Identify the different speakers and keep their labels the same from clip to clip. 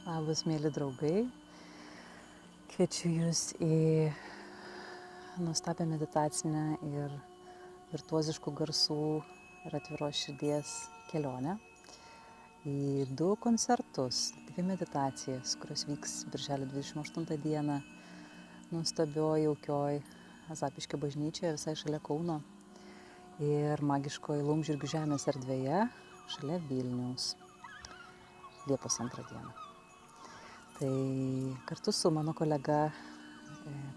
Speaker 1: Labas, mėly draugai. Kviečiu Jūs į nuostabią meditacinę ir virtuoziškų garsų ir atviros širdies kelionę į 2 koncertus, 2 meditacijas, kurios vyks birželio 28 dieną nuostabioj, jaukioj Zapiškio bažnyčioje visai šalia Kauno ir magiškoj Laumžirgių žemės erdvėje šalia Vilniaus Liepos 2 dieną. Tai kartu su mano kolega,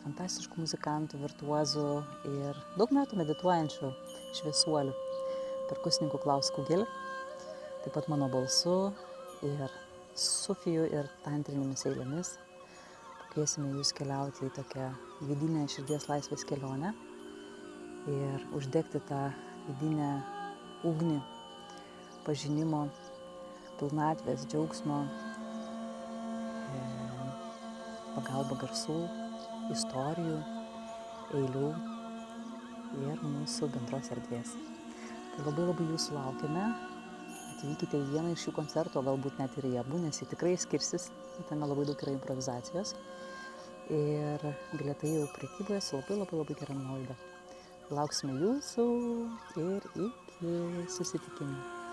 Speaker 1: fantastišku muzikantu, virtuozu ir daug metų medituojančiu šviesuoliu, perkusininku Klaus Kugel, taip pat mano balsu ir sufijų ir tantrinėmis eilėmis pakviesime Jūs keliauti į tokią vidinę širdies laisvės kelionę ir uždegti tą vidinę ugnį pažinimo, pilnatvės, džiaugsmo, pagalba garsų, istorijų, eilių ir mūsų bendros erdvės. Tai labai Jūsų laukiame. Atvykite į vieną iš šių koncertų, o galbūt net ir į abu, nes jie tikrai skirsis. Tame labai daug yra improvizacijos. Ir bilietai jau prekyboje su labai gera nuolaida. Lauksime Jūsų ir iki susitikimų.